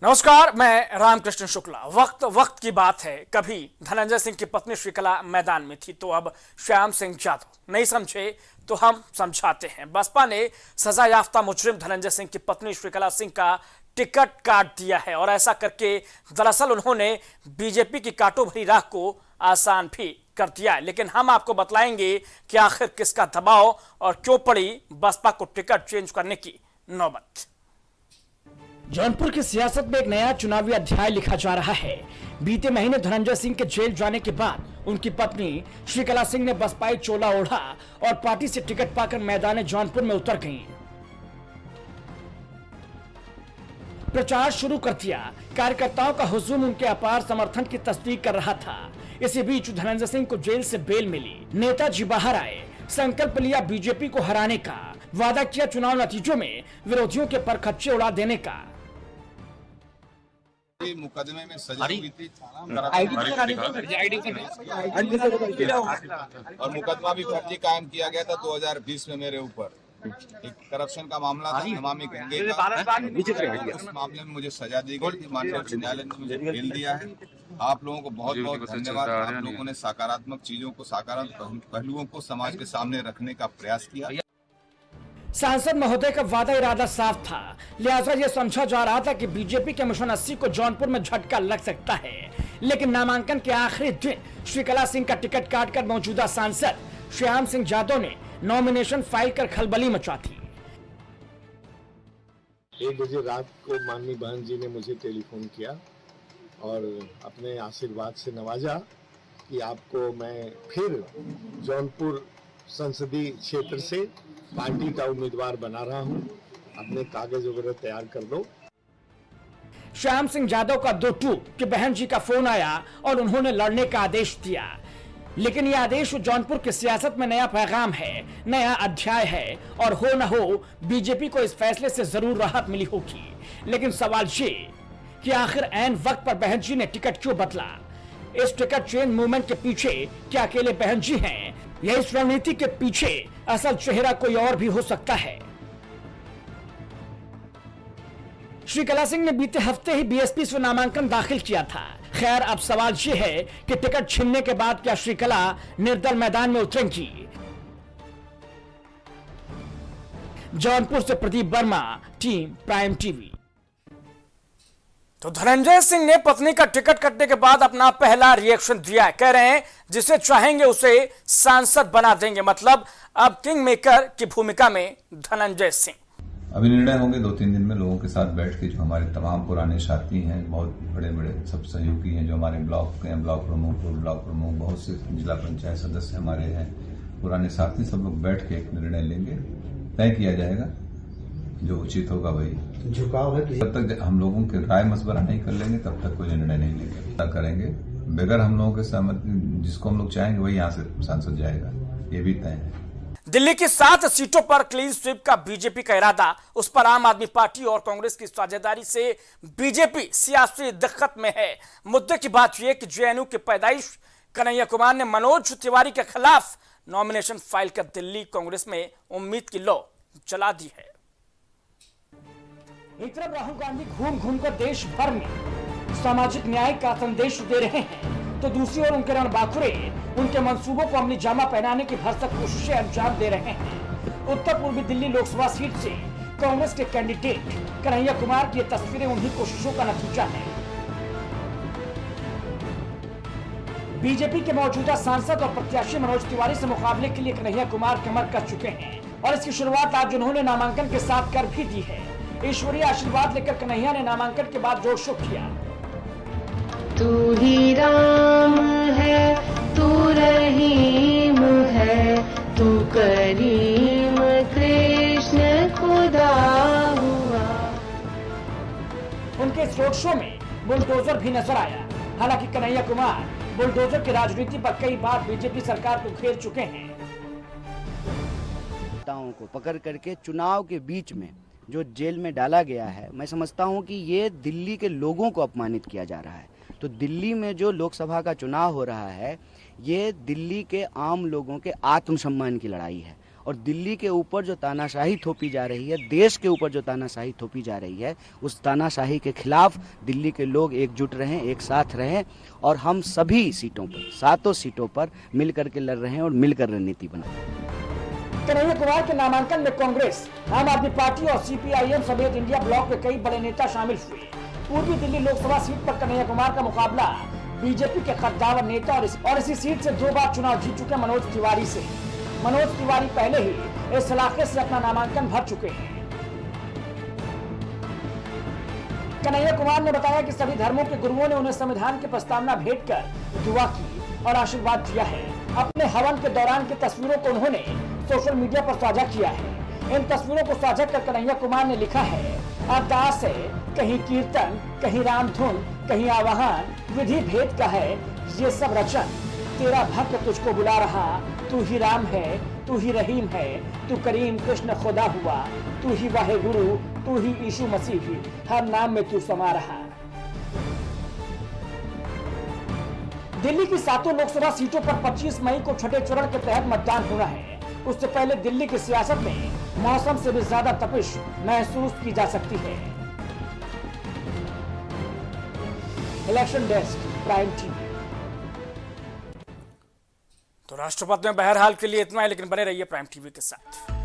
नमस्कार, मैं रामकृष्ण शुक्ला। वक्त की बात है। कभी धनंजय सिंह की पत्नी श्रीकला मैदान में थी तो अब श्याम सिंह यादव। नहीं समझे तो हम समझाते हैं। बसपा ने सजा याफ्ता मुजरिम धनंजय सिंह की पत्नी श्रीकला सिंह का टिकट काट दिया है और ऐसा करके दरअसल उन्होंने बीजेपी की कांटों भरी राह को आसान भी कर दिया है। लेकिन हम आपको बतलाएंगे कि आखिर किसका दबाव और क्यों पड़ी बसपा को टिकट चेंज करने की नौबत। जौनपुर की सियासत में एक नया चुनावी अध्याय लिखा जा रहा है। बीते महीने धनंजय सिंह के जेल जाने के बाद उनकी पत्नी श्रीकला सिंह ने बसपाई चोला ओढ़ा और पार्टी से टिकट पाकर मैदान जौनपुर में उतर गईं। प्रचार शुरू कर दिया। कार्यकर्ताओं का हुजूम उनके अपार समर्थन की तस्दीक कर रहा था। इसी बीच धनंजय सिंह को जेल से बेल मिली। नेताजी बाहर आए, संकल्प लिया बीजेपी को हराने का, वादा किया चुनाव नतीजों में विरोधियों के परखच्चे उड़ा देने का। मुकदमे में सजा हुई थी और मुकदमा भी फर्जी कायम किया गया था 2020 में मेरे ऊपर। एक करप्शन का मामला था, नमामि गंगे का। उस मामले में मुझे सजा दी गई थी। माननीय उच्च न्यायालय ने मुझे बेल दिया है। आप लोगों को बहुत बहुत धन्यवाद। आप लोगों ने सकारात्मक चीजों को, सकारात्मक पहलुओं को समाज के सामने रखने का प्रयास किया। सांसद महोदय का वादा इरादा साफ था, लिहाजा यह समझा जा रहा था कि बीजेपी के मिशन 80 को जौनपुर में झटका लग सकता है। लेकिन नामांकन के आखिरी दिन श्रीकला सिंह का टिकट काटकर मौजूदा सांसद श्याम सिंह यादव ने नॉमिनेशन फाइल कर खलबली मचा दी। 1 बजे रात को माननीय बहन जी ने मुझे टेलीफोन किया और अपने आशीर्वाद से नवाजा कि आपको मैं फिर जौनपुर संसदीय क्षेत्र से पार्टी का उम्मीदवार बना रहा हूं। अपने कागज वगैरह तैयार कर दो। श्याम सिंह यादव का 2 टूक कि बहन जी का फोन आया और उन्होंने लड़ने का आदेश दिया। लेकिन यह आदेश जौनपुर की सियासत में नया पैगाम है, नया अध्याय है और हो न हो बीजेपी को इस फैसले से जरूर राहत मिली होगी। लेकिन सवाल ये कि आखिर ऐन वक्त पर बहन जी ने टिकट क्यों बदला? इस टिकट चेंज मूवमेंट के पीछे क्या अकेले बहन जी हैं या इस रणनीति के पीछे असल चेहरा कोई और भी हो सकता है? श्रीकला सिंह ने बीते हफ्ते ही बीएसपी से नामांकन दाखिल किया था। खैर, अब सवाल ये है कि टिकट छीनने के बाद क्या श्रीकला निर्दल मैदान में उतरेंगी? जौनपुर से Pradeep Verma, team prime TV. तो धनंजय सिंह ने पत्नी का टिकट कटने के बाद अपना पहला रिएक्शन दिया। कह रहे हैं जिसे चाहेंगे उसे सांसद बना देंगे, मतलब अब किंग मेकर की भूमिका में धनंजय सिंह। अभी निर्णय होंगे 2-3 दिन में लोगों के साथ बैठ के। जो हमारे तमाम पुराने साथी हैं, बहुत बड़े बड़े सब सहयोगी हैं, जो हमारे ब्लॉक के हैं, ब्लॉक प्रमुख, ब्लॉक प्रमुख, बहुत से जिला पंचायत सदस्य हमारे हैं, पुराने साथी, सब लोग बैठ के एक निर्णय लेंगे। तय किया जाएगा जो उचित होगा वही। झुकाव है जब तक हम लोगों के राय मशवरा नहीं कर लेंगे तब तक कोई निर्णय नहीं लेंगे। करेंगे बगैर हम लोगों के सहमति, जिसको हम लोग चाहेंगे वही यहाँ से सांसद जाएगा, ये भी तय है। दिल्ली की 7 सीटों पर क्लीन स्वीप का बीजेपी का इरादा, उस पर आम आदमी पार्टी और कांग्रेस की साझेदारी से बीजेपी सियासी दिक्कत में है। मुद्दे की बात यह कि जेएनयू की पैदाइश कन्हैया कुमार ने मनोज तिवारी के खिलाफ नॉमिनेशन फाइल कर दिल्ली कांग्रेस में उम्मीद की लौ जला दी है। एक तरफ राहुल गांधी घूम घूम कर देश भर में सामाजिक न्याय का संदेश दे रहे हैं, तो दूसरी ओर उनके रणबांकुरे उनके मंसूबों को अमली जामा पहनाने की भरसक कोशिशें अंजाम दे रहे हैं। उत्तर पूर्वी दिल्ली लोकसभा सीट से कांग्रेस के कैंडिडेट कन्हैया कुमार की तस्वीरें उन्हीं कोशिशों का नतीजा है। बीजेपी के मौजूदा सांसद और प्रत्याशी मनोज तिवारी से मुकाबले के लिए कन्हैया कुमार कमर कस चुके हैं और इसकी शुरुआत आज उन्होंने नामांकन के साथ कर भी दी है। ईश्वरीय आशीर्वाद लेकर कन्हैया ने नामांकन के बाद जोर शोर किया। तू ही राम है, तू रहीम है, तू करीम कृष्ण खुदा हुआ। उनके इस रोड शो में बुलडोजर भी नजर आया। हालांकि कन्हैया कुमार बुलडोजर की राजनीति पर कई बार बीजेपी सरकार को घेर चुके हैं। नेताओं को पकड़ करके चुनाव के बीच में जो जेल में डाला गया है, मैं समझता हूं कि ये दिल्ली के लोगों को अपमानित किया जा रहा है। तो दिल्ली में जो लोकसभा का चुनाव हो रहा है, ये दिल्ली के आम लोगों के आत्मसम्मान की लड़ाई है और दिल्ली के ऊपर जो तानाशाही थोपी जा रही है, देश के ऊपर जो तानाशाही थोपी जा रही है, उस तानाशाही के खिलाफ दिल्ली के लोग एकजुट रहें, एक साथ रहें और हम सभी सीटों पर, 7 सीटों पर मिल करके लड़ रहे हैं और मिलकर रणनीति बनाएं। कन्हैया कुमार के नामांकन में कांग्रेस, आम आदमी पार्टी और सीपीआईएम समेत इंडिया ब्लॉक के कई बड़े नेता शामिल हुए। पूर्वी दिल्ली लोकसभा सीट पर कन्हैया कुमार का मुकाबला बीजेपी के कद्दावर नेता और इसी सीट से 2 बार चुनाव जीत चुके मनोज तिवारी से। मनोज तिवारी पहले ही इस इलाके से अपना नामांकन भर चुके हैं। कन्हैया कुमार ने बताया कि सभी धर्मों के गुरुओं ने उन्हें संविधान की प्रस्तावना भेंट कर दुआ की और आशीर्वाद दिया है। अपने हवन के दौरान की तस्वीरों को उन्होंने सोशल मीडिया पर साझा किया है। इन तस्वीरों को साझा कर कन्हैया कुमार ने लिखा है, अरदास है, कहीं कीर्तन, कहीं राम धुन, कहीं आवाहन, विधि भेद का है ये सब रचन। तेरा भक्त तुझको बुला रहा, तू ही राम है, तू ही रहीम है, तू करीम कृष्ण खुदा हुआ, तू ही वाहे गुरु, तू ही यीशु मसीह, हर नाम में तू समा रहा। दिल्ली की 7 लोकसभा सीटों पर 25 मई को छठे चरण के तहत मतदान होना है। उससे पहले दिल्ली की सियासत में मौसम से भी ज्यादा तपिश महसूस की जा सकती है। Election desk, prime TV. तो राष्ट्रपति में बहरहाल के लिए इतना है, लेकिन बने रहिए प्राइम टीवी के साथ।